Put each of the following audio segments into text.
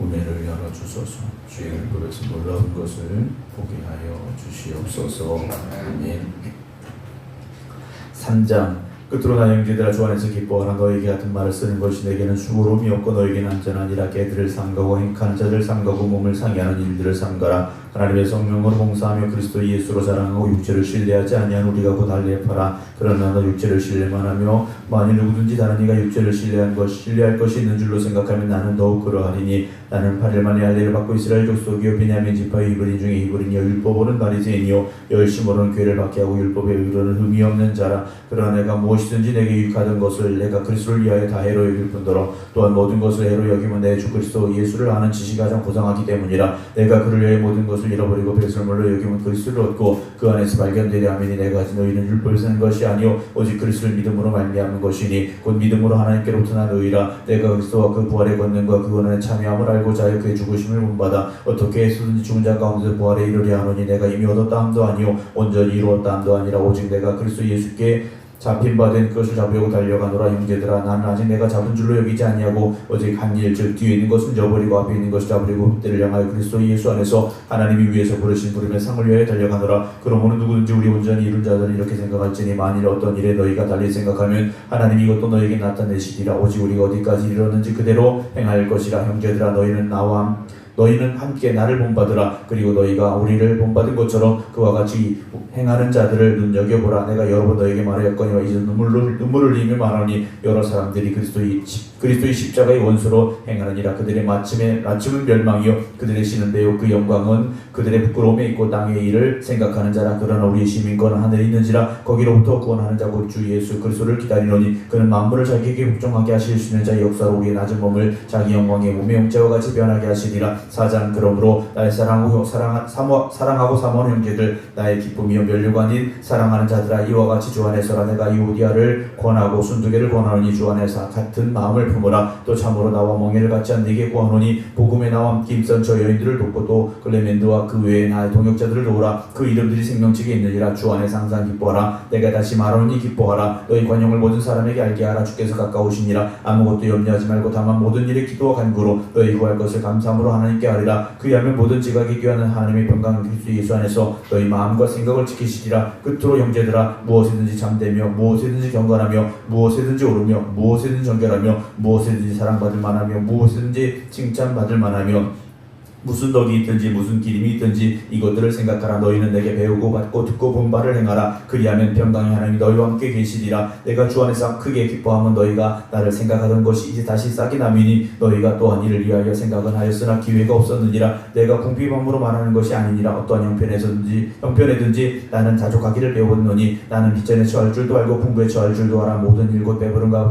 은혜를 열어주소서. 주의 율법에서 놀라운 것을 보게 하여 주시옵소서. 아멘. 3장 끝으로 나 형제들아 주 안에서 기뻐하라. 너희에게 같은 말을 쓰는 것이 내게는 수고로움이 없고 너희에게는 안전하니라. 개들을 삼가고 행하는 자들을 삼가고 몸을 상해하는 일들을 삼가라. 하나님의 성령으로 봉사하며 그리스도 예수로 자랑하고 육체를 신뢰하지 아니한 우리가 곧 할례파라. 그러나 너 육체를 신뢰만 하며 만일 누구든지 다른 이가 육체를 신뢰할 것이 있는 줄로 생각하면 나는 더욱 그러하리니 나는 8일 만에 할례를 받고 이스라엘 족속이요 베냐민 지파의 히브리인 중에 히브리인이요 율법으로는 바리새인이요 열심으로는 죄를 받게 하고 율법에 의로는 흠이 없는 자라. 그러나 내가 무엇이든지 내게 유익하던 것을 내가 그리스도를 위하여 다 해로 여길 뿐더러 또한 모든 것을 해로 여기면 내 주 그리스도 예수를 아는 지식이 가장 고상하기 때문이라. 내가 그를 위하여 모든 것을 잃어버리고 배설물로 여기면 그리스도를 얻고 그 안에서 발견되려 하매니 내가 가진 너희는 율법을 쓰는 것이 아니요 오직 그리스도를 믿음으로 말미암은 것이니 곧 믿음으로 하나님께로부터 난 의라. 내가 그리스도와 그 부활의 권능과 그 권한에 참여함을 알고자 하여 그의 죽으심을 본받아 어떻게 해서든지 죽은 자 가운데서 부활에 이르려 하노니 내가 이미 얻었다 함도 아니요 온전히 이루었다 함도 아니라 오직 내가 그리스도 예수께 잡힌 바 된 것을 잡으려고 달려가노라. 형제들아 나는 아직 내가 잡은 줄로 여기지 아니하고 오직 한 일 즉 뒤에 있는 것은 저버리고 앞에 있는 것을 잡으려고 때를 향하여 그리스도 예수 안에서 하나님이 위에서 부르신 부름의 상을 위하여 달려가노라. 그러므로 누구든지 우리 온전히 이룬 자들은 이렇게 생각할지니 만일 어떤 일에 너희가 달리 생각하면 하나님이 이것도 너희에게 나타내시리라. 오직 우리가 어디까지 이르렀는지 그대로 행할 것이라. 형제들아 너희는 함께 나를 본받으라. 그리고 너희가 우리를 본받은 것처럼 그와 같이 행하는 자들을 눈여겨보라. 내가 여러 번 너희에게 말하였거니와 이제 눈물을 흘리며 말하니 여러 사람들이 그리스도의 십자가의 원수로 행하느니라. 그들의 마침은 멸망이요 그들의 신은데요 그 영광은 그들의 부끄러움에 있고 땅의 일을 생각하는 자라. 그러나 우리의 시민권은 하늘에 있는지라. 거기로부터 구원하는 자 곧 주 예수 그리스도를 기다리노니 그는 만물을 자기에게 복종하게 하실 수 있는 자의 역사로 우리의 낮은 몸을 자기 영광의 몸의 형체와 같이 변하게 하시리라. 4장 그러므로 나의 사랑하고 사모하는 형제들 나의 기쁨이요 면류가 아닌 사랑하는 자들아 이와 같이 주 안에서라. 내가 이오디아를 권하고 순두개를 권하노니 주 안에서 같은 마음을 품으라. 또 참으로 나와 멍에를 같이 한 네게 구하노니 복음에 나와 함께 힘쓴 저 여인들을 돕고 또 클레멘드와 그 외에 나의 동역자들을 도우라. 그 이름들이 생명책에 있느니라. 주 안에서 항상 기뻐하라. 내가 다시 말하노니 기뻐하라. 너희 관용을 모든 사람에게 알게 하라. 주께서 가까우시니라. 아무것도 염려하지 말고 다만 모든 일에 기도와 간구로 너희 구할 것을 감사함으로 하나님께 하리라. 그리하면 모든 지각에 귀하는 하나님의 평강은 그리스도 예수 안에서 너희 마음과 생각을 지키시리라. 끝으로 형제들아 무엇이든지 잠되며 무엇이든지 경건하며 무엇이든지 오르며 무엇이든지 정결하며 무엇이든지 사랑받을 만하며 무엇이든지 칭찬받을 만하며 무슨 덕이 있든지 무슨 기림이 있든지 이것들을 생각하라. 너희는 내게 배우고 받고 듣고 본 바를 행하라. 그리하면 평강의 하나님이 너희와 함께 계시리라. 내가 주 안에서 크게 기뻐하면 너희가 나를 생각하던 것이 이제 다시 싹이 나미니 너희가 또한 이를 위하여 생각은 하였으나 기회가 없었느니라. 내가 궁핍함으로 말하는 것이 아니니라. 어떠한 형편에든지 나는 자족하기를 배웠노니 나는 빚전에 처할 줄도 알고 풍부에 처할 줄도 알아. 모든 일곧 배부름과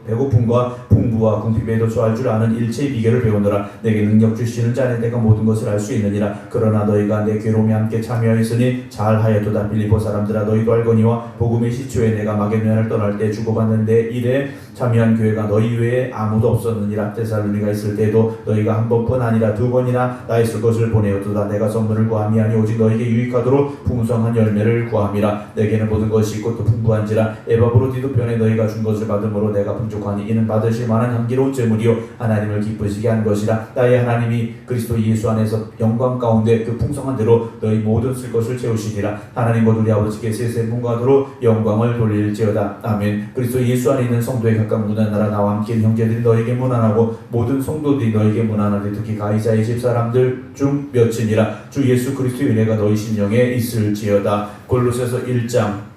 배고픔과 풍부와 궁핍에도 처할 줄 아는 일체의 비결을 배우노라. 내게 능력 주시는 자는 내가 모든 것을 알 수 있느니라. 그러나 너희가 내 괴로움에 함께 참여하였으니 잘하였도다. 빌립보 사람들아 너희도 알거니와 복음의 시초에 내가 마게도냐를 떠날 때 주고받는 내 일에 참여한 교회가 너희 외에 아무도 없었느니라. 데살로니가 있을 때도 너희가 한 번뿐 아니라 두 번이나 나 있을 것을 보내었도다. 내가 선물을 구함이 아니 오직 너희에게 유익하도록 풍성한 열매를 구함이라. 내게는 모든 것이 있고 또 풍부한지라. 에바브로디도 변에 너희가 준 것을 받음으로 내가 풍족하니 이는 받으실 만한 향기로운 제물이요 하나님을 기쁘시게 한 것이라. 나의 하나님이 그리스도 예수 안에서 영광 가운데 그 풍성한 대로 너희 모든 쓸 것을 채우시리라. 하나님 곧 우리 아버지께 세세문과도록 영광을 돌릴지어다. 아멘. 그리스도 예수 안에 있는 성도의 각각 문안하라. 나와 함께 있는 형제들이 너에게 문안하고 모든 성도들이 너에게 문안하되 특히 가이사의 집사람들 중 몇이니라. 주 예수 그리스도의 은혜가 너희 심령에 있을지어다. 골로새서 1장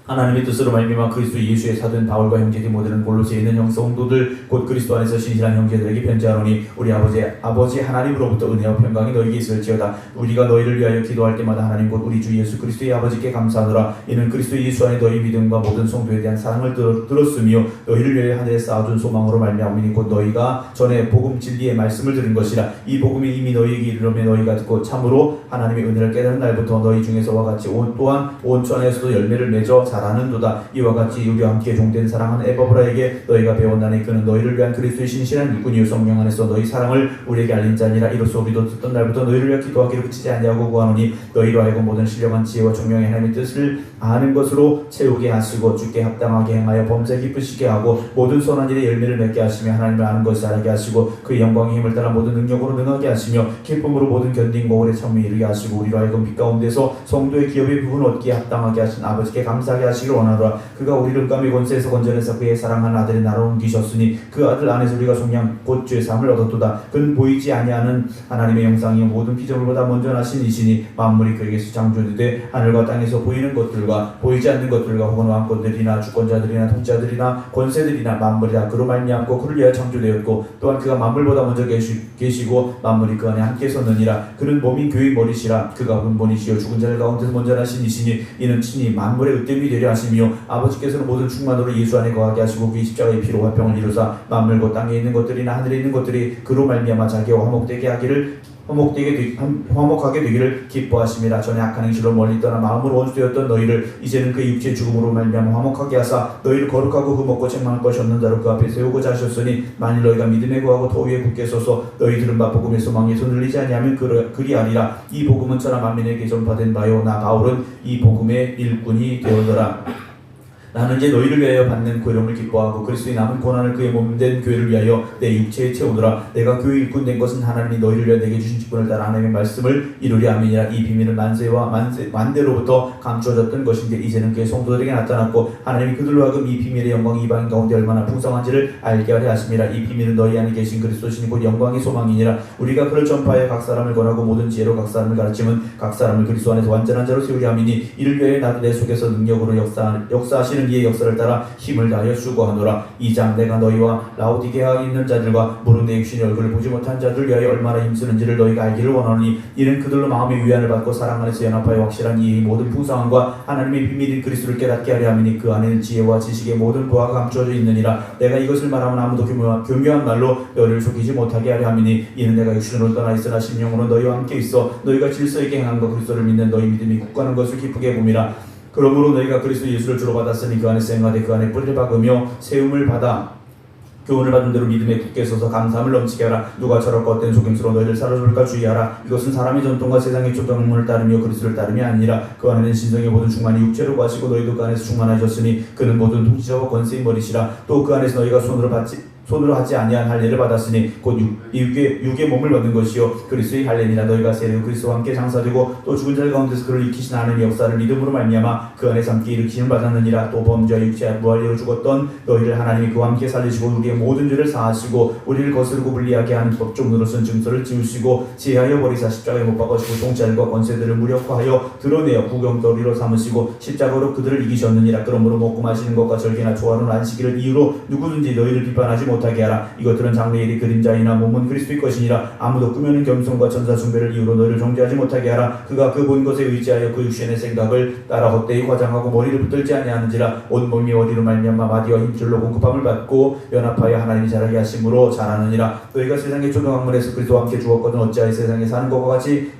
하나님의 뜻으로 말미암아 그리스도 예수의 사도된 바울과 형제 디모데는 골로새에 있는 성도들 곧 그리스도 안에서 신실한 형제들에게 편지하노니 우리 아버지 하나님으로부터 은혜와 평강이 너희에게 있을지어다. 우리가 너희를 위하여 기도할 때마다 하나님 곧 우리 주 예수 그리스도의 아버지께 감사하노라. 이는 그리스도 예수 안에 너희 믿음과 모든 성도에 대한 사랑을 들었으며 너희를 위하여 하늘에 쌓아둔 소망으로 말미암으니 곧 너희가 전에 복음 진리의 말씀을 들은 것이라. 이 복음이 이미 너희에게 이르러면 너희가 듣고 참으로 하나님의 은혜를 깨달은 날부터 너희 중에서와 같이 또한 온 천하에서도 열매를 맺어 잘하는도다. 이와 같이 우리와 함께 종된 사랑하는 에바브라에게 너희가 배웠나니 그는 너희를 위한 그리스도의 신실한 일꾼이요 성령 안에서 너희 사랑을 우리에게 알린 자니라. 이로써 우리도 듣던 날부터 너희를 위하여 기도하기를 그치지 아니하고 구하노니 너희로 하여금 모든 신령한 지혜와 총명의 하나님의 뜻을 아는 것으로 채우게 하시고 주께 합당하게 행하여 범죄 기쁘시게 하고 모든 선한 일에 열매를 맺게 하시며 하나님을 아는 것을 알게 하시고 그 영광의 힘을 따라 모든 능력으로 능하게 하시며 기쁨으로 모든 견딘고 오래 참음에 이르게 하시고 우리로 하여금 빛 가운데서 성도의 기업의 부분 얻기에 합당하게 하신 아버지께 감사하게 하시기를 원하노라. 그가 우리를 음감의 권세에서 건져내서 그의 사랑하는 아들의 나로 옮기셨으니 그 아들 안에서 우리가 속량 곧 죄 사함을 얻었도다. 그는 보이지 아니하는 하나님의 영상이요 모든 피조물보다 먼저 나신 이시니 만물이 그에게서 창조되되 하늘과 땅에서 보이는 것들과 보이지 않는 것들과 혹은 왕권들이나 주권자들이나 통치자들이나 권세들이나 만물이 다 그로 말미암고 그를 위하여 창조되었고 또한 그가 만물보다 먼저 계시고 만물이 그 안에 함께 섰느니라. 그는 몸인 교회의 머리시라. 그가 근본이시요 죽은 자들 가운데서 먼저 나신 이시니 이는 친히 만물의 으뜸이 되려 하시며 아버지께서는 모든 충만으로 예수 안에 거하게 하시고 그의 십자가의 피로 화평을 이루사 만물과 땅에 있는 것들이나 하늘에 있는 것들이 그로 말미암아 자기와 화목하게 되기를 기뻐하심이라. 전에 악한 행실로 멀리 떠나 마음으로 원수되었던 너희를 이제는 그 육체의 죽음으로 말미암아 화목하게 하사 너희를 거룩하고 흠없고 책망할 것이 없는 자로 그 앞에 세우고자 하셨으니 만일 너희가 믿음에 구하고 도 위에 굳게 서서 너희 들은 바 복음의 소망에 손을 흘리지 아니하면 그리하리라. 이 복음은 천하 만민에게 전파된 바요 나 바울은 이 복음의 일꾼이 되었더라. 나는 이제 너희를 위하여 받는 고용을 기뻐하고 그리스도의 남은 고난을 그의 몸된 교회를 위하여 내 육체에 채우노라. 내가 교회 일꾼 된 것은 하나님이 너희를 위하여 내게 주신 직분을 따라 하나님의 말씀을 이루리 아멘이라. 이 비밀은 만대로부터 감추어졌던 것인데 이제는 그의 성도들에게 나타났고 하나님이 그들로 하여금 이 비밀의 영광이 이방인 가운데 얼마나 풍성한지를 알게 하려 하심이라. 이 비밀은 너희 안에 계신 그리스도시니 곧 영광의 소망이니라. 우리가 그를 전파하여 각 사람을 권하고 모든 지혜로 각 사람을 가르치면 각 사람을 그리스도 안에서 완전한 자로 세우리 아멘이. 이를 위하여 나도 내 속에서 능력으로 역사하시는 이의 역사를 따라 힘을 다하여 수고하노라. 2장 내가 너희와 라오디게아에 있는 자들과 무릇 내 육신의 얼굴을 보지 못한 자들 위하여 얼마나 힘쓰는지를 너희가 알기를 원하노니 이는 그들로 마음의 위안을 받고 사랑 안에서 연합하여 확실한 이의 모든 풍성함과 하나님의 비밀인 그리스도를 깨닫게 하려 함이니 그 안에는 지혜와 지식의 모든 보화가 감추어져 있느니라. 내가 이것을 말하면 아무도 교묘한 말로 너희를 속이지 못하게 하려 함이니 이는 내가 육신으로 떠나 있으나 심령으로 너희와 함께 있어 너희가 질서 있게 행함과 그리스도를 믿는 너희 믿음이 굳건한 것을 기쁘게 봄이라. 그러므로 너희가 그리스도 예수를 주로 받았으니 그 안에서 행하되 그 안에 뿌리를 박으며 세움을 받아 교훈을 받은 대로 믿음에 굳게 서서 감사함을 넘치게 하라. 누가 저렇고 헛된 속임수로 너희를 사로잡을까 주의하라. 이것은 사람의 전통과 세상의 초등문을 따르며 그리스도를 따름이 아니라 그 안에는 신성의 모든 충만이 육체로 가시고 너희도 그 안에서 충만하셨으니 그는 모든 통치자와 권세의 머리시라. 또 그 안에서 너희가 손으로 하지 아니한 할례를 받았으니 곧 육의 몸을 받는 것이요 그리스도의 할례니라. 너희가 세례로 그리스도와 함께 장사되고 또 죽은 자들 가운데서 그를 일으키신 하나님의 역사를 믿음으로 말미암아 그 안에서 함께 일으키심을 받았느니라. 또 범죄와 육체와 무할례로 죽었던 너희를 하나님이 그와 함께 살리시고 우리의 모든 죄를 사하시고 우리를 거스르고 불리하게 하는 법종으로서는 증서를 지우시고 제하여 버리사 십자가에 못 박으시고 통치자들과 권세들을 무력화하여 드러내어 구경거리로 삼으시고 십자가로 그들을 이기셨느니라. 그러므로 먹고 마시는 것과 절개나 조화로운 안식일을 이유로 누구든지 너희를 비판하지 못하게 하라. 이것들은 장래의 일이 그림자이나 몸은 그리스도의 것이니라. 아무도 꾸며는 겸손과 천사 숭배를 이유로 너희를 정죄하지 못하게 하라. 그가 그 본 것에 의지하여 그 육신의 생각을 따라 헛되이 과장하고 머리를 붙들지 아니하는지라. 온 몸이 어디로 말미암아 마디와 힘줄로 공급함을 받고 연합하여 하나님이 자라게 하심으로 자라느니라. 너희가 세상의 초등학문에서 그리스도와 함께 죽었거든 어찌하여 세상에 사는 것과 같이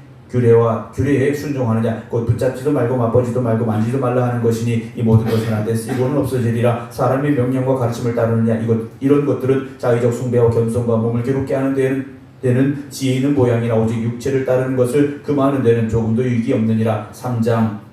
규례에 순종하느냐. 곧 붙잡지도 말고 맛보지도 말고 만지도 말라 하는 것이니 이 모든 것은 한데 쓰고는 없어지리라. 사람의 명령과 가르침을 따르느냐. 이런 것들은 자의적 숭배와 겸손과 몸을 괴롭게 하는 데는 지혜 있는 모양이나 오직 육체를 따르는 것을 금하는 데는 조금도 유익이 없느니라. 3장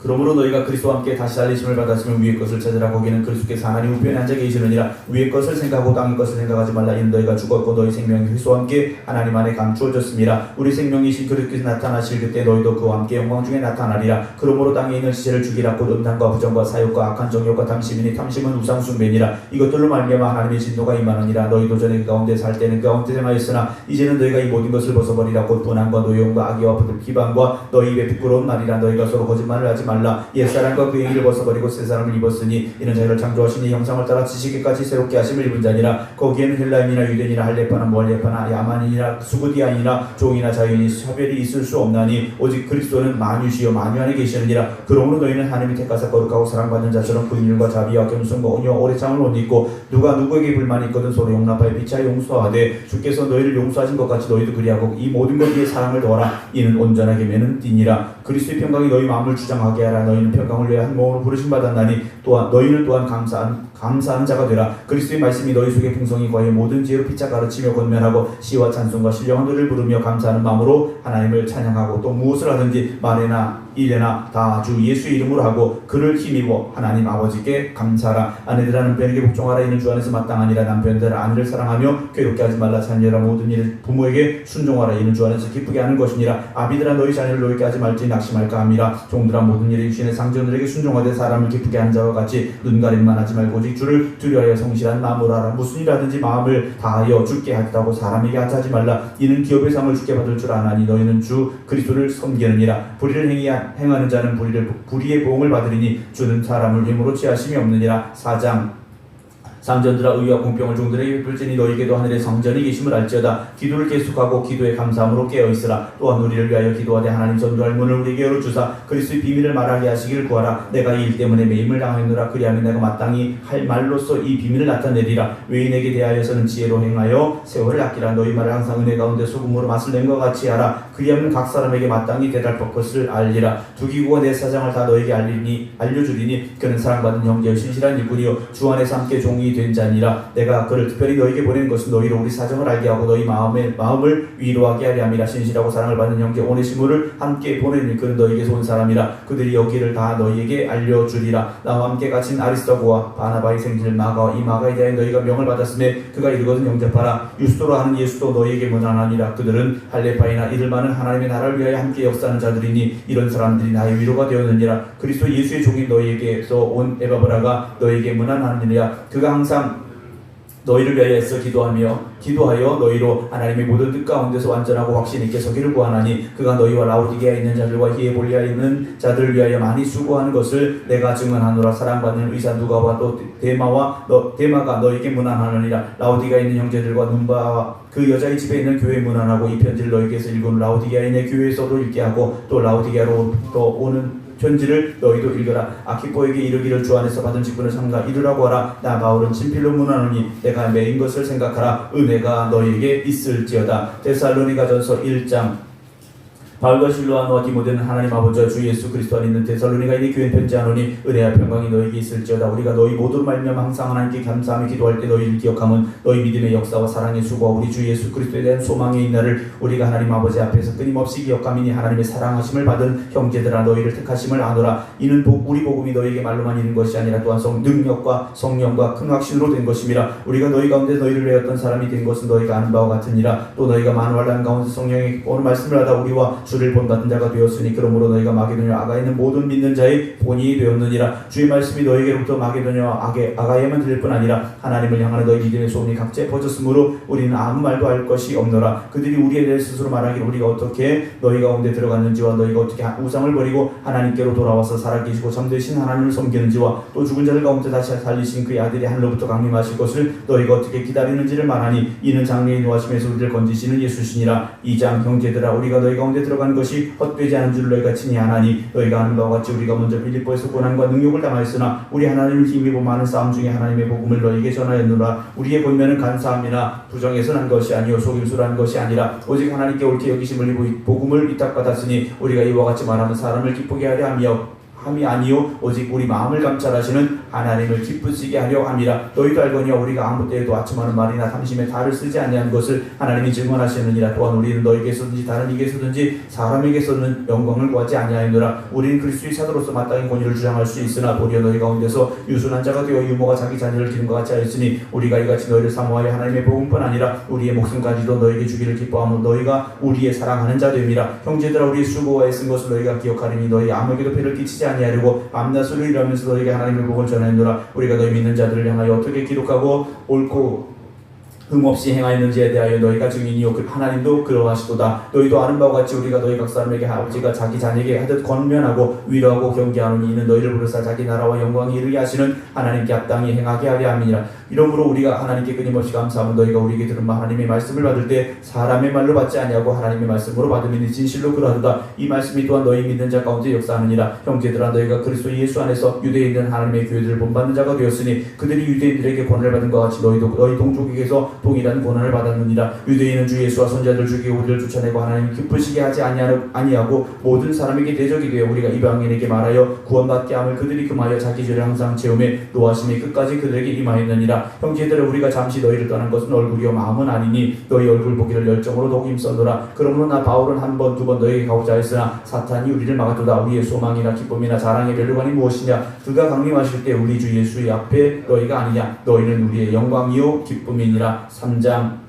그러므로 너희가 그리스도와 함께 다시 살리심을 받았으면 위의 것을 찾으라. 거기는 그리스도께서 하나님 우편에 앉아 계시느니라. 위의 것을 생각하고 땅의 것을 생각하지 말라. 이는 너희가 죽었고 너희 생명이 그리스도와 함께 하나님 안에 감추어졌습니다. 우리 생명이신 그리스도께서 나타나실 그때 너희도 그와 함께 영광 중에 나타나리라. 그러므로 땅에 있는 시체를 죽이라. 곧 음란과 부정과 사욕과 악한 정욕과 탐심이니 탐심은 우상 숭배니라. 이것들로 말미암아 하나님의 진노가 임하느니라. 너희도 전에 그 가운데 살 때는 그 가운데 생하였으나 이제는 너희가 이 모든 것을 벗어버리라. 곧 분한과 노여움과 악의와 비방과 너희 입에 부끄러운 말이라. 너희가 서로 거짓말을 하지 말라. 옛사람과 그 행위를 벗어버리고 새사람을 입었으니 이는 자기를 창조하신 이 형상을 따라 지식에까지 새롭게 하심을 입은 자니라. 거기에는 헬라인이나 유대인이나 할례파나 무할례파나 야만인이나 수구디아인이나 종이나 자유인이 차별이 있을 수 없나니 오직 그리스도는 만유시요 만유 안에 계시느니라. 그러므로 너희는 하나님이 택하사 거룩하고 사랑받는 자처럼 긍휼과 자비와 겸손과 온유와 오래 참을 옷 입고 누가 누구에게 불만이 있거든 서로 용납하여 피차에 용서하되 주께서 너희를 용서하신 것 같이 너희도 그리하고 이 모든 것 위에 사랑을 더하라. 이는 온전하게 매는 띠니라. 그리스도의 평강이 너희 마음을 주장하게 평강하게 하라. 너희는 평강을 위해 한 몸으로 부르심 받았나니 또한 너희는 또한 감사하는 자가 되라. 그리스도의 말씀이 너희 속에 풍성히 거하여 모든 지혜로 피차 가르치며 권면하고 시와 찬송과 신령한 노래를 부르며 감사하는 마음으로 하나님을 찬양하고 또 무엇을 하든지 말에나 일에나 다 주 예수의 이름으로 하고 그를 힘입어 하나님 아버지께 감사하라. 아내들아 남편에게 복종하라. 이는 주 안에서 마땅하니라. 남편들아 아내를 사랑하며 괴롭게 하지 말라. 자녀들아 모든 일 부모에게 순종하라. 이는 주 안에서 기쁘게 하는 것이니라. 아비들아 너희 자녀를 노엽게 하지 말지 낙심할까 함이라. 종들아 모든 일에 육신의 상전들에게 순종하되 사람을 기쁘게 하는 자와 같이 눈가림만 하지 말고 오직 주를 두려하여 성실한 마음으로 하라. 무슨 일하든지 마음을 다하여 주께 하겠다고 사람에게 하지 말라. 이는 기업의 상을 주께 받을 줄 아나니 너희는 주 그리스도를 섬기느니라. 불의를 행하는 자는 불의의 보응을 받으리니 주는 사람을 힘으로 취하심이 없느니라. 4장 상전들아 의와 공평을 종들에게 베풀지니 너희에게도 하늘에 성전이 계심을 알지어다. 기도를 계속하고 기도에 감사함으로 깨어있으라. 또한 우리를 위하여 기도하되 하나님 전도할 문을 우리에게 열어주사 그리스도의 비밀을 말하게 하시기를 구하라. 내가 이 일 때문에 매임을 당하였노라. 그리하면 내가 마땅히 할 말로써 이 비밀을 나타내리라. 외인에게 대하여서는 지혜로 행하여 세월을 아끼라. 너희 말을 항상 은혜 가운데 소금으로 맛을 낸 것 같이 하라. 그리하면 각 사람에게 마땅히 대답할 것을 알리라. 두 기구와 내 사장을 다 너에게 알려주리니 그는 사랑받은 형제의 신실한 일꾼이요 주 안에서 함께 종이 된 자니라. 내가 그를 특별히 너에게 보낸 것은 너희로 우리 사정을 알게 하고 너희 마음을 위로하게 하려 함이라. 신실하고 사랑을 받는 형제 오네시모를 함께 보내니 그는 너희에게서 온 사람이라. 그들이 여기를 다 너희에게 알려주리라. 나와 함께 갇힌 아리스도고와 바나바의 생질 마가와 이 마가에 대하여 너희가 명을 받았음에 그가 이르거든 영접하라. 유스도로 하는 예수도 너희에게 무난하니라. 그들은 할레파이나 이들 많은 하나님의 나라를 위하여 함께 역사하는 자들이니 이런 사람들이 나의 위로가 되었느니라. 그리스도 예수의 종인 너희에게서 온 에바브라가 너희에게 무난하느니라. 그가 항상 너희를 위하여 애써 기도하여 너희로 하나님의 모든 뜻 가운데서 완전하고 확신 있게 서기를 구하나니 그가 너희와 라오디게아에 있는 자들과 히에볼리아에 있는 자들을 위하여 많이 수고하는 것을 내가 증언하노라. 사랑받는 의사 누가와 또 데마가 너희에게 무난하느니라. 라오디게아에 있는 형제들과 눈바와 그 여자의 집에 있는 교회에 무난하고 이 편지를 너희에게서 읽은 라오디게아에 있는 교회에서도 읽게 하고 또 라오디게아로 또 오는 편지를 너희도 읽으라. 아키포에게 이르기를 주 안에서 받은 직분을 삼가 이르라고 하라. 나 바울은 친필로 문하노니 내가 매인 것을 생각하라. 은혜가 너희에게 있을지어다. 데살로니가전서 1장 바울과 실로아노와 디모데는 하나님 아버지와 주 예수 그리스도 안에 있는 데살로니가인의 교회에 편지하노니 은혜와 평강이 너희에게 있을지어다. 우리가 너희 모두로 말미암아 항상 하나님께 감사하며 기도할 때 너희를 기억함은 너희 믿음의 역사와 사랑의 수고와 우리 주 예수 그리스도에 대한 소망의 인날을 우리가 하나님 아버지 앞에서 끊임없이 기억함이니 하나님의 사랑하심을 받은 형제들아 너희를 택하심을 아노라. 이는 우리 복음이 너희에게 말로만 있는 것이 아니라 또한 능력과 성령과 큰 확신으로 된 것임이라. 우리가 너희 가운데 너희를 외웠던 사람이 된 것은 너희가 아는 바와 같으니라. 또 너희가 많은 환난 가운데 성령의 오늘 말씀을 하다 우리와 주를 본받은 자가 되었으니 그러므로 너희가 마게도냐 아가에 있는 모든 믿는 자의 본이 되었느니라. 주의 말씀이 너희에게로부터 마게도냐와 아가에만 들릴 뿐 아니라 하나님을 향하는 너희 믿음의 소문이 각지에 퍼졌으므로 우리는 아무 말도 할 것이 없노라. 그들이 우리에 대해 스스로 말하기를 우리가 어떻게 너희 가운데 들어갔는지와 너희가 어떻게 우상을 버리고 하나님께로 돌아와서 살아계시고 참되신 하나님을 섬기는지와 또 죽은 자들 가운데 다시 살리신 그의 아들이 하늘로부터 강림하실 것을 너희가 어떻게 기다리는지를 말하니 이는 장래의 노하심에서 우리를 건지시는 예수시니라. 2장 형제들아 우리가 너희 가운데 들어간 것이 헛되지 않은 줄 너희가 친히 아나니 너희가 아는 바와 같이 우리가 먼저 빌립보에서 고난과 능욕을 당하였으나 우리 하나님을 힘입어 많은 싸움 중에 하나님의 복음을 너희에게 전하였노라. 우리의 권면은 간사함이나 부정에서 난 것이 아니요 속임수로 한 것이 아니라 오직 하나님께 옳게 여기심을 입어 복음을 위탁받았으니 우리가 이와 같이 말하면 사람을 기쁘게 하려 함이 아니요 오직 우리 마음을 감찰하시는 하나님을 기쁘시게 하려 함이라. 너희도 알거니와 우리가 아무 때에도 아첨하는 말이나 탐심에 달을 쓰지 아니하는 것을 하나님이 증언하시느니라. 또한 우리는 너희에게서든지 다른 이게서든지 사람에게서는 영광을 구하지 아니하였노라. 우리는 그리스도의 사도로서 마땅히 권위를 주장할 수 있으나 도리어 너희 가운데서 유순한 자가 되어 유모가 자기 자녀를 기름과 같이 하였으니 우리가 이같이 너희를 사모하여 하나님의 복음뿐 아니라 우리의 목숨까지도 너희에게 주기를 기뻐하며 너희가 우리의 사랑하는 자 됨이라. 형제들아 우리의 수고와 애쓴 것을 너희가 기억하리니 너희 아무에게도 배를 끼치지 아니하려고 밤낮으로 일하면서 너희에게 하나님의 복을 전하였노라. 우리가 너희 믿는 자들을 향하여 어떻게 기록하고 옳고 흠없이 행하였는지에 대하여 너희가 증인이요 하나님도 그러하시도다. 너희도 아는 바와 같이 우리가 너희 각 사람에게 아버지가 자기 자녀에게 하듯 권면하고 위로하고 경계하노니 이는 너희를 부르사 자기 나라와 영광이 이르게 하시는 하나님께 합당히 행하게 하려 함이니라. 이러므로 우리가 하나님께 끊임없이 감사하면 너희가 우리에게 들은 하나님의 말씀을 받을 때 사람의 말로 받지 아니하고 하나님의 말씀으로 받음이니 진실로 그러하도다. 이 말씀이 또한 너희 믿는 자 가운데 역사하느니라. 형제들아 너희가 그리스도 예수 안에서 유대에 있는 하나님의 교회들을 본받는 자가 되었으니 그들이 유대인들에게 권한을 받은 것 같이 너희도 너희 동족에게서 동일한 권한을 받았느니라. 유대인은 주 예수와 선자들 죽이고 우리를 쫓아내고 하나님 기쁘시게 하지 아니하고 모든 사람에게 대적이 되어 우리가 이방인에게 말하여 구원받게 함을 그들이 금하여 자기 죄를 항상 채우매 노하심이 끝까지 그들에게 임하였느니라. 형제들아 우리가 잠시 너희를 떠난 것은 얼굴이요 마음은 아니니 너희 얼굴 보기를 열정으로 더욱 힘써노라. 그러므로 나 바울은 한 번 두 번 너희에게 가고자 했으나 사탄이 우리를 막아도다. 우리의 소망이나 기쁨이나 자랑의 멸류관이 무엇이냐. 그가 강림하실 때 우리 주 예수의 앞에 너희가 아니냐. 너희는 우리의 영광이요 기쁨이니라. 3장.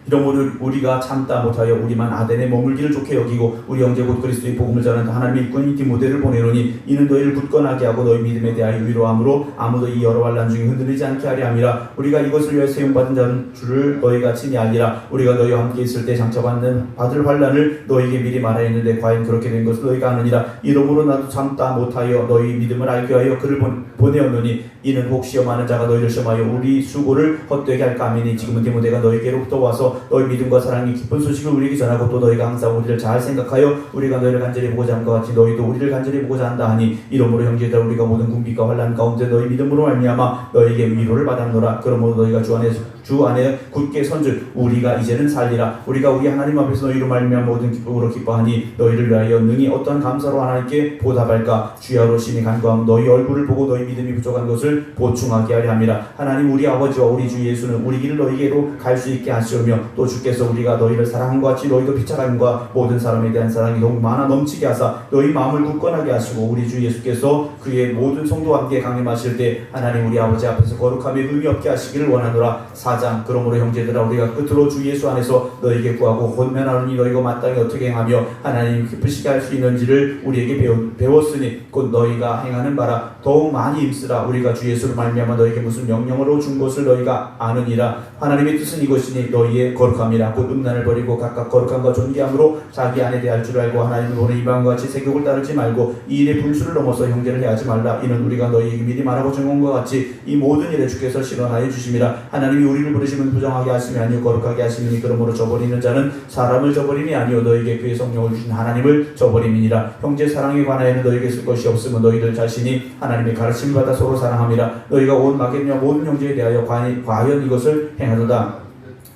이러므로 우리가 참다 못하여 우리만 아덴에 머물기를 좋게 여기고 우리 형제 곧 그리스도의 복음을 전하는 하나님의 일꾼인 디모데를 보내노니 이는 너희를 굳건하게 하고 너희 믿음에 대하여 위로함으로 아무도 이 여러 환난 중에 흔들리지 않게 하려 함이라. 우리가 이것을 위해 세움받은 자는 줄을 너희가 친히 알리라. 우리가 너희와 함께 있을 때 장차받을 환난을 너희에게 미리 말하였는데 과연 그렇게 된 것을 너희가 아느니라. 이러므로 나도 참다 못하여 너희 믿음을 알게 하여 그를 보내었노니 이는 혹 시험하는 자가 너희를 시험하여 우리 수고를 헛되게 할까 함이니 지금은 디모데가 너희에게로부터 와서 너희 믿음과 사랑이 기쁜 소식을 우리에게 전하고 또 너희가 항상 우리를 잘 생각하여 우리가 너희를 간절히 보고자 한 것 같이 너희도 우리를 간절히 보고자 한다 하니 이러므로 형제들 우리가 모든 궁핍과 환난 가운데 너희 믿음으로 말미암아 너희에게 위로를 받았노라. 그러므로 너희가 주 안에 굳게 선줄 우리가 이제는 살리라. 우리가 우리 하나님 앞에서 너희로 말미암아 모든 기쁨으로 기뻐하니 너희를 위하여 능히 어떠한 감사로 하나님께 보답할까. 주야로 심히 간구하면 너희 얼굴을 보고 너희 믿음이 부족한 것을 보충하게 하려 함이라. 하나님 우리 아버지와 우리 주 예수는 우리 길을 너희에게로 갈 수 있게 하시오며 또 주께서 우리가 너희를 사랑한 것 같이 너희도 비참함과 모든 사람에 대한 사랑이 너무 많아 넘치게 하사 너희 마음을 굳건하게 하시고 우리 주 예수께서 그의 모든 성도와 함께 강림하실 때 하나님 우리 아버지 앞에서 거룩함에 의미 없게 하시기를 원하노라. 4장. 그러므로 형제들아 우리가 끝으로 주 예수 안에서 너희에게 구하고 권면하노니 너희가 마땅히 어떻게 행하며 하나님 기쁘시게 할 수 있는지를 우리에게 배웠으니 곧 너희가 행하는 바라 더욱 많이 힘쓰라. 우리가 주 예수를 말미암아 너희에게 무슨 명령으로 준 것을 너희가 아느니라. 하나님의 뜻은 이것이니 너희의 거룩함이라. 곧 음란을 버리고 각각 거룩함과 존귀함으로 자기 안에 대할 줄 알고 하나님을 보는 이방과 같이 세욕을 따르지 말고 이 일의 분수를 넘어서 형제를 해하지 말라. 이는 우리가 너희에게 미리 말하고 정한 것 같이 이 모든 일에 주께서 실현하여 주심이라. 하나님이 우리를 부르시면 부정하게 하심이 아니요 거룩하게 하심이니 그러므로 저버리는 자는 사람을 저버림이 아니요 너희에게 그의 성령을 주신 하나님을 저버림이니라. 형제 사랑에 관하여는 너희에게 쓸 것이 없으면 너희들 자신이 하나님의 가르침을 받아 서로 사랑함이라. 너희가 온 마게도냐 모든 형제에 대하여 과연 이것을 행하도다.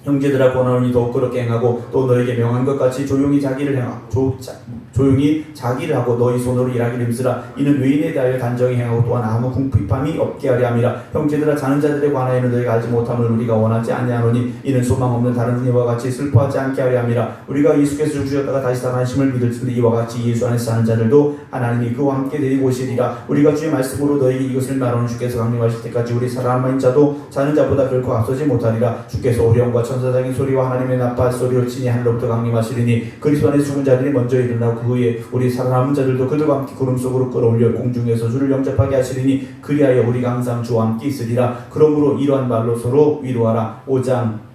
형제들아 권하노니 더욱 그렇게 행하고 또 너에게 명한 것 같이 조용히 자기를 하고 너희 손으로 일하기를 힘쓰라. 이는 외인에 대하여 단정히 행하고 또한 아무 궁핍함이 없게 하려 함이라. 형제들아 자는 자들에 관하여는 너희가 알지 못함을 우리가 원하지 아니하노니 이는 소망 없는 다른 이와 같이 슬퍼하지 않게 하려 함이라. 우리가 예수께서 죽으셨다가 다시 살아나심을 믿을진데 이와 같이 예수 안에서 사는 자들도 하나님이 그와 함께 데리고 오시리라. 우리가 주의 말씀으로 너희에게 이것을 말하는 주께서 강림하실 때까지 우리 사랑하는 자도 자는 자보다 결코 앞서지 못하리라. 주께서 오령과 천사장의 소리와 하나님의 나팔 소리로 친히 하늘로부터 강림하시리니 그리스도 안에 죽은 자들이 먼저 일어나고 그 후에 우리 살아남은 자들도 그들과 함께 구름 속으로 끌어올려 공중에서 주를 영접하게 하시리니 그리하여 우리가 항상 주와 함께 있으리라. 그러므로 이러한 말로 서로 위로하라. 5장.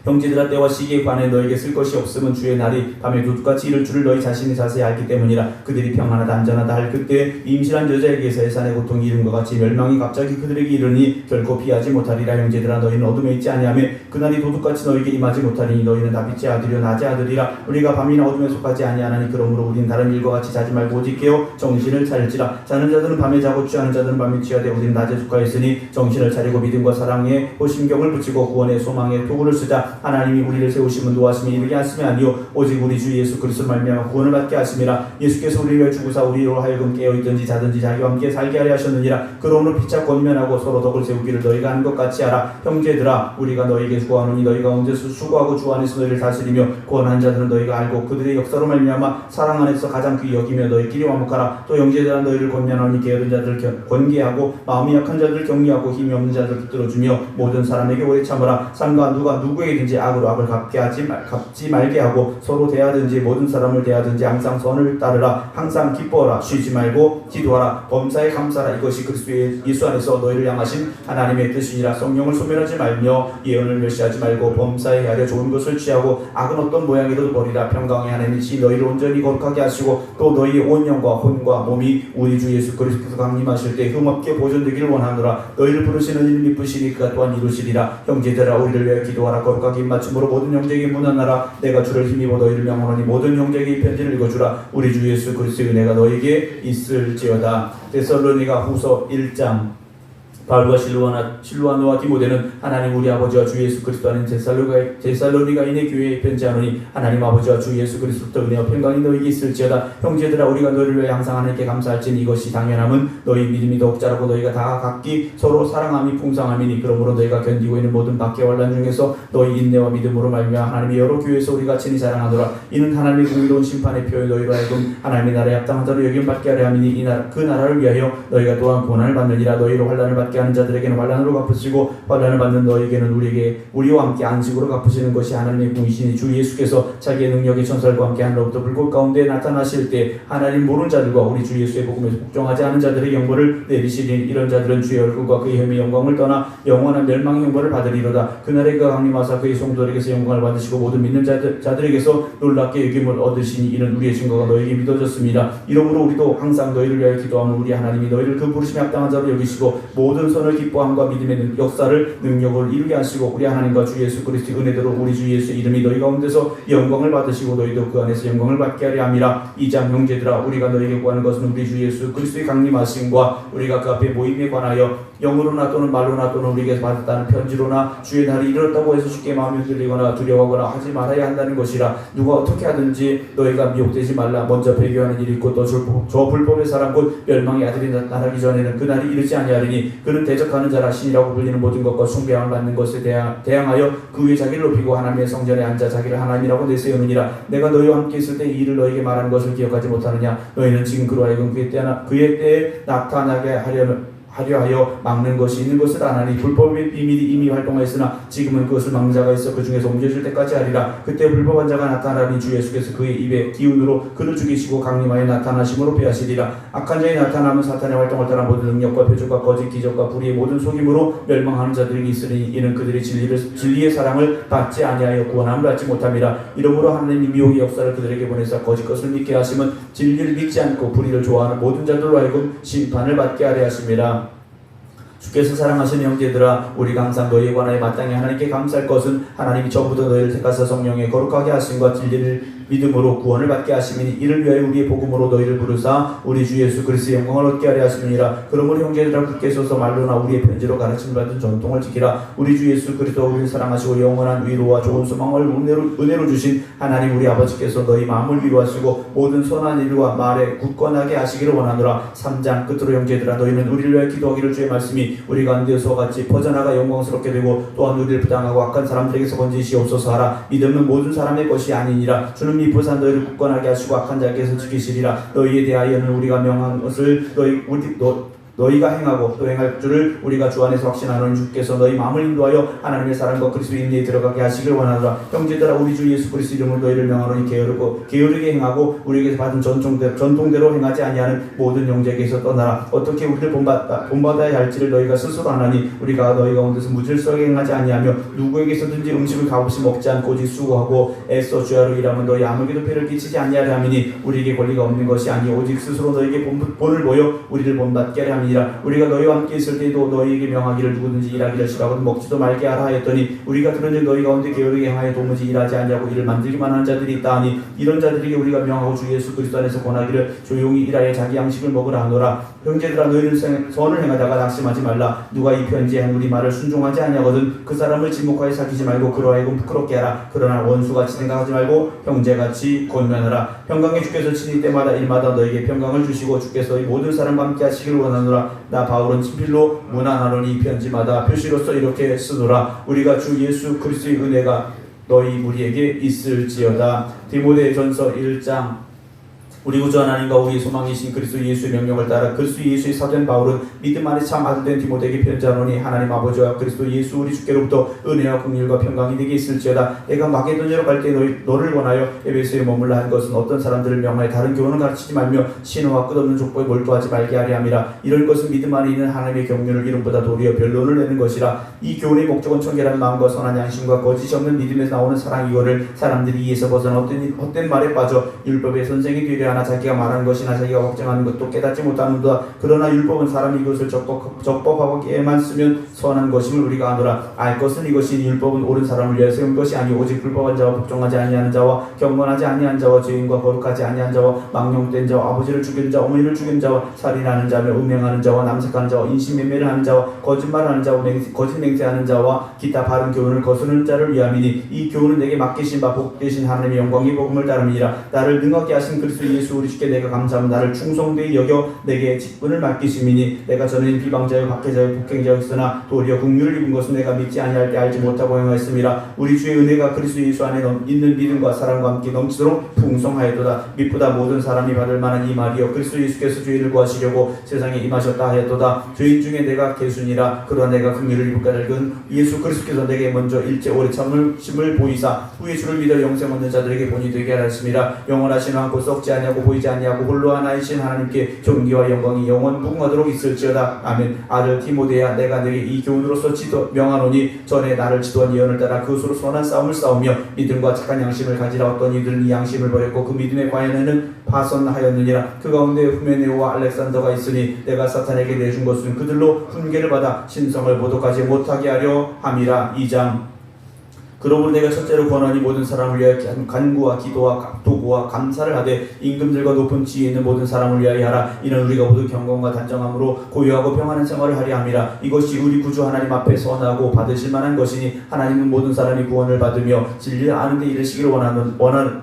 형제들아 때와 시기에 관해 너에게 쓸 것이 없으면 주의 날이 밤에 도둑같이 이를 줄을 너희 자신이 자세히 알기 때문이라. 그들이 평안하다 안전하다 할 그때 임신한 여자에게서 해산의 고통이 이름과 같이 멸망이 갑자기 그들에게 이르니 결코 피하지 못하리라. 형제들아 너희는 어둠에 있지 아니하며 그날이 도둑같이 너희에게 임하지 못하리니 너희는 다 빛의 아들이요 낮의 아들이라. 우리가 밤이나 어둠에 속하지 아니하나니 그러므로 우리는 다른 일과 같이 자지 말고 오직 깨어 정신을 차릴지라. 자는 자들은 밤에 자고 취하는 자들은 밤에 취하되 우리는 낮에 속하였으니 정신을 차리고 믿음과 사랑에 호심경을 붙이고 구원의 소망에 도구를 쓰자. 하나님이 우리를 세우시면 노하심에 이르게 하심이 아니요 오직 우리 주 예수 그리스도 말미암아 구원을 받게 하심이라. 예수께서 우리를 위하여 죽으사 우리로 하여금 깨어있든지 자든지 자기와 함께 살게 하려 하셨느니라. 그러므로 피차 권면하고 서로 덕을 세우기를 너희가 하는 것 같이 하라. 형제들아 우리가 너희에게 구하노니 너희가 언제서 수고하고 주 안에서 너희를 다스리며 구원한 자들은 너희가 알고 그들의 역사로 말미암아 사랑 안에서 가장 귀히 여기며 너희끼리 화목하라. 또 형제들아 너희를 권면하노니 게으른 자들 권계하고 마음이 약한 자들 격려하고 힘이 없는 자들 붙들어주며 모든 사람에게 오래 참으라. 삼가 누가 누구에게 누구에게인지 악으로 악을 갚지 말게 하고 서로 대하든지 모든 사람을 대하든지 항상 선을 따르라. 항상 기뻐하라. 쉬지 말고 기도하라. 범사에 감사하라. 이것이 그리스도 예수 안에서 너희를 향하신 하나님의 뜻이니라. 성령을 소멸하지 말며 예언을 멸시하지 말고 범사에 하려 좋은 것을 취하고 악은 어떤 모양이라도 버리라. 평강의 하나님이시 너희를 온전히 거룩하게 하시고 또 너희의 온 영과 혼과 몸이 우리 주 예수 그리스도께서 강림하실 때 흠없게 보존되기를 원하노라. 너희를 부르시는 이를 미쁘시니 그가 또한 이루시리라. 형제들아 우리를 위하여 기도하라. 거룩하게 입맞춤으로 모든 형제에게 문안하라. 내가 주를 힘입어 너희를 명하노니 모든 형제에게 이 편지를 읽어주라. 우리 주 예수 그리스도의 은혜가 너희에게 있을지어다. 데살로니가 후서 1장. 바울과 실로아노와 디모데는 하나님 우리 아버지와 주 예수 그리스도 안에 데살로니가인의 교회에 편지하노니 하나님 아버지와 주 예수 그리스도부터 은혜와 평강이 너희에게 있을지어다. 형제들아 우리가 너희를 위해 항상 하나님께 감사할지니 이것이 당연함은 너희 믿음이 더욱 자라고 너희가 다 각기 서로 사랑함이 풍성함이니 그러므로 너희가 견디고 있는 모든 박해와 환난 중에서 너희 인내와 믿음으로 말미암아 하나님의 여러 교회에서 우리가 친히 자랑하노라. 이는 하나님의 공의로운 심판의 표에 너희로 하여금 하나님의 나라에 합당한 자로 여김받게 하려 함이니 그 나라를 위하여 너희가 또한 고난을 받느니라. 너희로 환난을 받게 하는 자들에게는 환난으로 갚으시고 환난을 받는 너희에게는 우리와 함께 안식으로 갚으시는 것이 하나님의 공이시니 주 예수께서 자기의 능력의 천사들과 함께 하늘로부터 불꽃 가운데 나타나실 때 하나님 모르는 자들과 우리 주 예수의 복음에 복종하지 않은 자들의 영벌을 내리시니 이런 자들은 주의 얼굴과 그의 혐의 영광을 떠나 영원한 멸망의 영벌을 받으리로다. 그날에 그가 강림하사 그의 성도들에게서 영광을 받으시고 모든 믿는 자들에게서 놀랍게 여김을 얻으시니 이는 우리의 증거가 너희에게 믿어졌습니다. 이러므로 우리도 항상 너희를 위하여 기도하며 우리 하나님이 너희를 그 부르심에 합당한 자로 여기시고 모든 선을 기뻐함과 믿음의 역사를 능력을 이루게 하시고 우리 하나님과 주 예수 그리스도의 은혜대로 우리 주 예수의 이름이 너희 가운데서 영광을 받으시고 너희도 그 안에서 영광을 받게 하려 함이라. 2장 형제들아 우리가 너희에게 구하는 것은 우리 주 예수 그리스도의 강림하심과 우리가 그 앞에 모임에 관하여 영으로나 또는 말로나 또는 우리에게서 받았다는 편지로나 주의 날이 이르렀다고 해서 쉽게 마음이 흔들리거나 두려워하거나 하지 말아야 한다는 것이라. 누가 어떻게 하든지 너희가 미혹되지 말라. 먼저 배교하는 일이 있고 또 저 불법의 사람 곧 멸망의 아들이 나타나기 전에는 그 날이 이르지 아니하리니 그는 대적하는 자라. 신이라고 불리는 모든 것과 숭배함을 받는 것에 대항하여 그 위에 자기를 높이고 하나님의 성전에 앉아 자기를 하나님이라고 내세우느니라. 내가 너희와 함께 있을 때 이 일을 너희에게 말하는 것을 기억하지 못하느냐. 너희는 지금 그로 하여금 그의 때에 나타나게 하려 하여 막는 것이 있는 것을 아나니 불법의 비밀이 이미 활동하였으나 지금은 그것을 막는 자가 있어 그 중에서 옮겨질 때까지 하리라. 그때 불법한 자가 나타나니 주 예수께서 그의 입의 기운으로 그를 죽이시고 강림하여 나타나심으로 패하시리라. 악한 자의 나타나면 사탄의 활동을 따라 모든 능력과 표적과 거짓 기적과 불의의 모든 속임으로 멸망하는 자들이 있으니 이는 그들이 진리의 사랑을 받지 아니하여 구원함을 받지 못함이라. 이러므로 하나님이 미혹의 역사를 그들에게 보내사 거짓 것을 믿게 하심은 진리를 믿지 않고 불의를 좋아하는 모든 자들로 하여금 심판을 받게 하려 하심이라. 주께서 사랑하시는 형제들아 우리가 항상 너희에 관하여 마땅히 하나님께 감사할 것은 하나님이 전부터 너희를 택하사 성령에 거룩하게 하심과 진리를 믿음으로 구원을 받게 하시니 이를 위하여 우리의 복음으로 너희를 부르사 우리 주 예수 그리스도의 영광을 얻게 하려 하심이니라. 그러므로 형제들아 굳게 서서 말로나 우리의 편지로 가르침 받은 전통을 지키라. 우리 주 예수 그리스도 우리를 사랑하시고 영원한 위로와 좋은 소망을 은혜로 주신 하나님 우리 아버지께서 너희 마음을 위로하시고 모든 선한 일과 말에 굳건하게 하시기를 원하노라. 3장 끝으로 형제들아 너희는 우리를 위하여 기도하기를 주의 말씀이 우리 가운데서 같이 퍼져나가 영광스럽게 되고 또한 우리를 부당하고 악한 사람들에게서 건지시옵소서 하라. 믿음은 모든 사람의 것이 아니니라. 주는 미쁘사 너희를 굳건하게 하시고 악한 자에게서 지키시리라. 너희에 대하여는 우리가 명한 것을 너희가 행하고 또 행할 줄을 우리가 주 안에서 확신하노니 주께서 너희 마음을 인도하여 하나님의 사랑과 그리스도의 인내에 들어가게 하시길 원하노라. 형제들아 우리 주 예수 그리스도 이름으로 너희를 명하노니 게으르게 행하고 우리에게서 받은 전통대로 행하지 아니하는 모든 형제에게서 떠나라. 어떻게 우리를 본받아야 할지를 너희가 스스로 아나니 우리가 너희 가운데서 무질서하게 행하지 아니하며 누구에게서든지 음식을 값없이 먹지 않고 오직 수고하고 애써 주야로 일하면 너희 아무에게도 폐를 끼치지 아니하려 함이니 우리에게 권리가 없는 것이 아니 오직 스스로 너희에게 본을 보여 우리를 본받게 하려 함이니라. 우리가 너희와 함께 있을 때도 너희에게 명하기를 누구든지 일하기를 싫어하거든 먹지도 말게 하라 하였더니 우리가 들은즉 너희 가운데 게으르게 행하여 도무지 일하지 아니하고 일을 만들기만 하는 자들이 있다 하니 이런 자들에게 우리가 명하고 주 예수 그리스도 안에서 권하기를 조용히 일하여 자기 양식을 먹으라 하노라. 형제들아 너희는 선을 행하다가 낙심하지 말라. 누가 이 편지에 한 우리 말을 순종하지 아니하거든 그 사람을 지목하여 사귀지 말고 그로 하여금 부끄럽게 하라. 그러나 원수같이 생각하지 말고 형제같이 권면하라. 평강의 주께서 친히 때마다 일마다 너희에게 평강을 주시고 주께서 이 모든 사람과 함께 하시기를 원하노라. 나 바울은 친필로 문안하노니 이 편지마다 표시로서 이렇게 쓰노라. 우리가 주 예수 그리스도의 은혜가 너희 무리에게 있을지어다. 디모데전서 1장 우리 구주 하나님과 우리의 소망이신 그리스도 예수의 명령을 따라 그리스도 예수의 사도된 바울은 믿음 안에 참 아들된 디모데에게 편지하노니 하나님 아버지와 그리스도 예수 우리 주께로부터 은혜와 긍휼과 평강이 되게 있을지어다. 내가 마게도냐로 갈 때 너를 원하여 에베소에 머물라 한 것은 어떤 사람들을 명하여 다른 교훈을 가르치지 말며 신호와 끝없는 족보에 몰두하지 말게 하려 함이라. 이런 것은 믿음 안에 있는 하나님의 경륜을 이름보다 도리어 변론을 내는 것이라. 이 교훈의 목적은 청결한 마음과 선한 양심과 거짓이 없는 믿음에서 나오는 사랑이거를 사람들이 이에서 벗어나 헛된 말에 빠져 율법의 선생이 되려 하나 자기가 말하는 것이나 자기가 걱정하는 것도 깨닫지 못하는도다. 그러나 율법은 사람이 이것을 적법하게만 쓰면 선한 것임을 우리가 아노라. 알 것은 이것이 율법은 옳은 사람을 위하여 세운 것이 아니오 오직 불법한 자와 복종하지 아니하는 자와 경건하지 아니한 자와 죄인과 거룩하지 아니한 자와 망령된 자와 아버지를 죽인 자 어머니를 죽인 자와 살인하는 자며 음행하는 자와 남색하는 자와 인신매매를 하는 자와 거짓말하는 자와 거짓 맹세하는 자와 기타 바른 교훈을 거스르는 자를 위함이니 이 교훈은 내게 맡기신 바 복되신 하나님의 영광이 복음을 따름이니라. 나를 능하게 하신 그리스도 예수 우리 주께 내가 감사하며 나를 충성되이 여겨 내게 직분을 맡기심이니 내가 전에는 비방자여 박해자여 폭행자였으나 도리어 긍휼을 입은 것은 내가 믿지 아니할 때 알지 못하고 행하였음이라. 우리 주의 은혜가 그리스도 예수 안에 있는 믿음과 사랑과 함께 넘치도록 풍성하였도다. 미쁘다 모든 사람이 받을 만한 이 말이여 그리스도 예수께서 죄인을 구하시려고 세상에 임하셨다 하였도다. 죄인 중에 내가 개순이라. 그러나 내가 긍휼을 입을 까닭은 예수 그리스도께서 내게 먼저 일제 오래 참으심을 보이사 후에 주를 믿어 영생 얻는 자들에게 본이 되게 하였습니다. 영원하신 왕 곧 썩지 아니하고 보이지 아니하고 홀로 하나이신 하나님께 존귀와 영광이 영원 무궁하도록 있을지어다. 아멘. 아들 디모데야 내가 내게 이 교훈으로서 명하노니 전에 나를 지도한 예언을 따라 그것으로 선한 싸움을 싸우며 믿음과 착한 양심을 가지라. 어떤 이들은 이 양심을 버렸고 그 믿음의 과연에는 파선하였느니라. 그 가운데 후메네오와 알렉산더가 있으니 내가 사탄에게 내준 것은 그들로 훈계를 받아 신성을 모독하지 못하게 하려 함이라. 2장. 그러므로 내가 첫째로 권하니 모든 사람을 위하여 간구와 기도와 도구와 감사를 하되 임금들과 높은 지위에 있는 모든 사람을 위하여 하라. 이는 우리가 모두 경건과 단정함으로 고요하고 평안한 생활을 하려 함이라. 이것이 우리 구주 하나님 앞에 선하고 받으실 만한 것이니 하나님은 모든 사람이 구원을 받으며 진리를 아는 데 이르시기를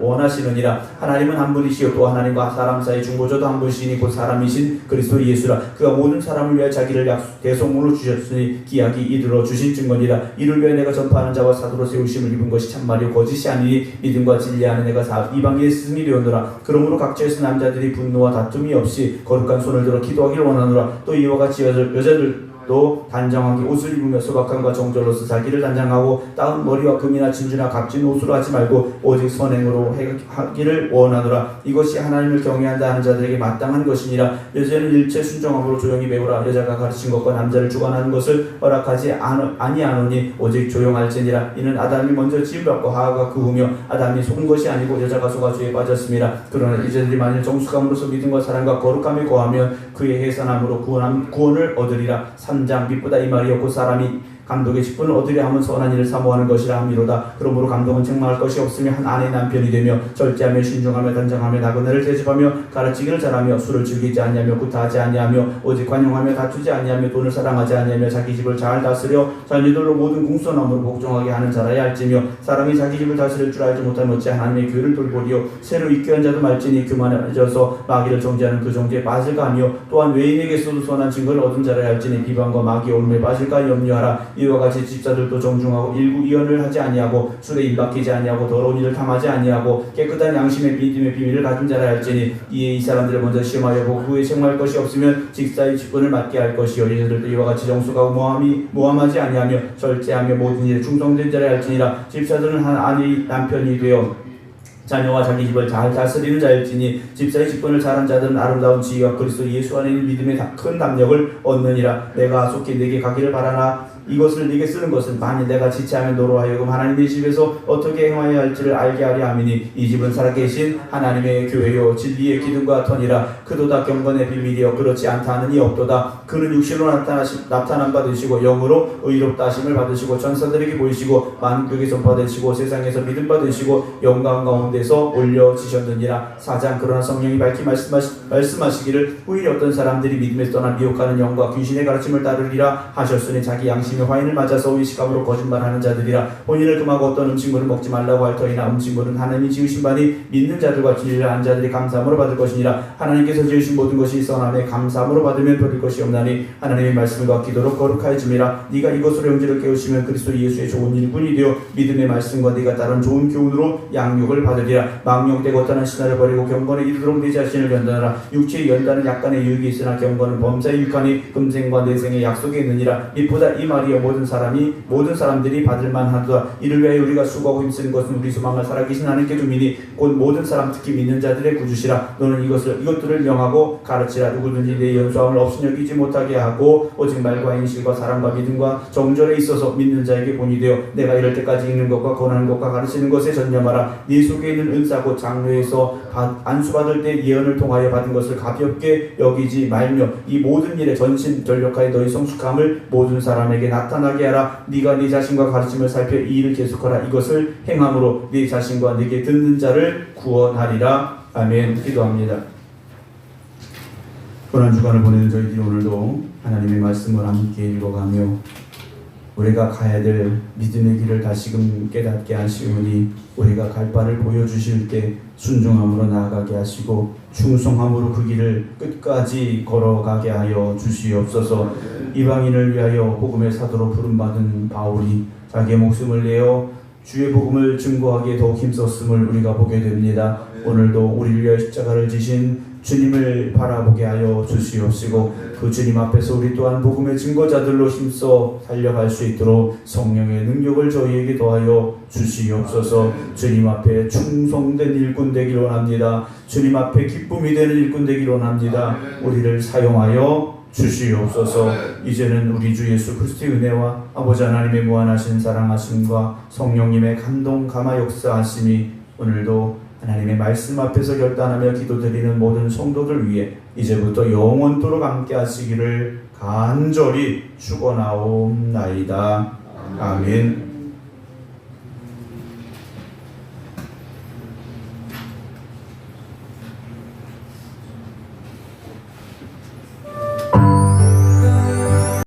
원하시느니라. 하나님은 한 분이시요 또 하나님과 사람 사이 중보자도 한 분이시니 곧 사람이신 그리스도 예수라. 그가 모든 사람을 위하여 자기를 대속물로 주셨으니 기약이 이르러 주신 증거니라. 이를 위하여 내가 전파하는 자와 사도로 세우심을 입은 것이 참말이요 거짓이 아니니 믿음과 진리하는 내가 이방인의 스승이 되었노라. 그러므로 각처에서 남자들이 분노와 다툼이 없이 거룩한 손을 들어 기도하기를 원하노라. 또 이와 같이 여자들도 단정하게 옷을 입으며 소박함과 정절로서 자기를 단장하고 따은 머리와 금이나 진주나 값진 옷으로 하지 말고 오직 선행으로 하기를 원하노라. 이것이 하나님을 경외한다 하는 자들에게 마땅한 것이니라. 여자는 일체 순종함으로 조용히 배우라. 여자가 가르친 것과 남자를 주관하는 것을 허락하지 아니하노니 오직 조용할지니라. 이는 아담이 먼저 지음받고 하와가 그 후며 아담이 속은 것이 아니고 여자가 속아 죄에 빠졌음이라. 그러나 이제들이 만일 정숙함으로써 믿음과 사랑과 거룩함에 거하면 그의 해산함으로 구원을 얻으리라. 3장. 미쁘다 이 말이었고 사람이 감독의 직분을 얻으려 하면 선한 일을 사모하는 것이라 함이로다. 그러므로 감독은 책망할 것이 없으며 한 아내의 남편이 되며 절제하며 신중하며 단정하며 나그네를 대접하며 가르치기를 잘하며 술을 즐기지 아니하며 구타하지 아니하며 오직 관용하며 다투지 아니하며 돈을 사랑하지 아니하며 자기 집을 잘 다스려 자녀들로 모든 공손함으로 복종하게 하는 자라야 할지며 사람이 자기 집을 다스릴 줄 알지 못하면 어찌 하나님의 교회를 돌보리요. 새로 입교한 자도 말지니 교만해져서 마귀를 정죄하는 그 정죄에 빠질까 하며 또한 외인에게서도 선한 증거를 얻은 자라야 할지니 비방과 마귀의 올무에 빠질까 염려하라. 이와 같이 집사들도 정중하고 일구이언을 하지 아니하고 술에 임박히지 아니하고 더러운 일을 탐하지 아니하고 깨끗한 양심의 믿음의 비밀을 가진 자라 할지니 이에 이 사람들을 먼저 시험하여 보고 후에 생활할 것이 없으면 직사의 직분을 맡게 할 것이요. 여자들도 이와 같이 정숙하고 모함하지 아니하며 절제하며 모든 일에 충성된 자라 할지니라. 집사들은 한 아내의 남편이 되어 자녀와 자기 집을 잘 다스리는 자일지니 집사의 직분을 잘한 자들은 아름다운 지위와 그리스도 예수 안에 있는 믿음의 큰 담력을 얻느니라. 내가 속히 내게 가기를 바라나 이것을 네게 쓰는 것은 만일 내가 지체하면 너로 하여금 하나님의 집에서 어떻게 행하여야 할지를 알게 하려 함이니 이 집은 살아계신 하나님의 교회요 진리의 기둥과 터니라. 그도다 경건의 비밀이여 그렇지 않다 하는 이 없도다. 그는 육신으로 나타남 받으시고 영으로 의롭다 하심을 받으시고 천사들에게 보이시고 만국에 전파되시고 세상에서 믿음 받으시고 영광 가운데서 올려지셨느니라. 4장. 그러나 성령이 밝히 말씀하시기를 후일에 어떤 사람들이 믿음에서 떠나 미혹하는 영과 귀신의 가르침을 따르리라 하셨으니 자기 양심이 마시며 와인을 맞아서 의식함으로 거짓말하는 자들이라. 본인을 금하고 어떤 음식물을 먹지 말라고 할 터이나 음식물은 하나님이 지으신 바니 믿는 자들과 진리를 자들이 감사함으로 받을 것이니라. 하나님께서 지으신 모든 것이 선함에 감사함으로 받으면 버릴 것이 없나니 하나님의 말씀과 기도로 거룩하여짐이라. 네가 이것으로 형제를 깨우시면 그리스도 예수의 좋은 일꾼이 되어 믿음의 말씀과 네가 따른 좋은 교훈으로 양육을 받으리라. 망령되고 어떠한 신화를 버리고 경건에 이르도록 네 자신을 연단하라. 육체의 연단은 약간의 유익이 있으나 경건은 범사에 육하니 금생과 내생의 약속이 있느니라. 이보다 이 말이여 모든 사람들이 받을 만하도다. 이를 위하여 우리가 수고하고 힘쓰는 것은 우리 소망을 살아계신 하나님께 둠이니 곧 모든 사람 특히 믿는 자들의 구주시라. 너는 이것들을 명하고 가르치라. 누구든지 내 연수함을 없이 여기지 못하게 하고 오직 말과 인실과 사랑과 믿음과 정절에 있어서 믿는 자에게 본이 되어 내가 이럴 때까지 읽는 것과 권하는 것과 가르치는 것에 전념하라. 네 속에 있는 은사 곧 장로에서 안수받을 때 예언을 통하여 받은 것을 가볍게 여기지 말며 이 모든 일에 전심전력하여 너희 성숙함을 모든 사람에게 나타나게 하라. 네가 네 자신과 가르침을 살펴 이 일을 계속하라. 이것을 행함으로 네 자신과 네게 듣는 자를 구원하리라. 아멘. 기도합니다. 고난 주간을 보내는 저희들이 오늘도 하나님의 말씀을 함께 읽어가며 우리가 가야 될 믿음의 길을 다시금 깨닫게 하시오니 우리가 갈 바를 보여주실 때 순종함으로 나아가게 하시고 충성함으로 그 길을 끝까지 걸어가게 하여 주시옵소서. 이방인을 위하여 복음의 사도로 부름받은 바울이 자기의 목숨을 내어 주의 복음을 증거하기에 더욱 힘썼음을 우리가 보게 됩니다. 오늘도 우리를 위하여 십자가를 지신 주님을 바라보게 하여 주시옵시고 그 주님 앞에서 우리 또한 복음의 증거자들로 힘써 달려갈 수 있도록 성령의 능력을 저희에게 더하여 주시옵소서. 주님 앞에 충성된 일꾼 되기를 원합니다. 주님 앞에 기쁨이 되는 일꾼 되기를 원합니다. 우리를 사용하여 주시옵소서. 이제는 우리 주 예수 그리스도의 은혜와 아버지 하나님의 무한하신 사랑하심과 성령님의 감동 감화 역사하심이 오늘도 하나님의 말씀 앞에서 결단하며 기도드리는 모든 성도들 위해 이제부터 영원토록 함께 하시기를 간절히 축원하옵나이다. 아멘.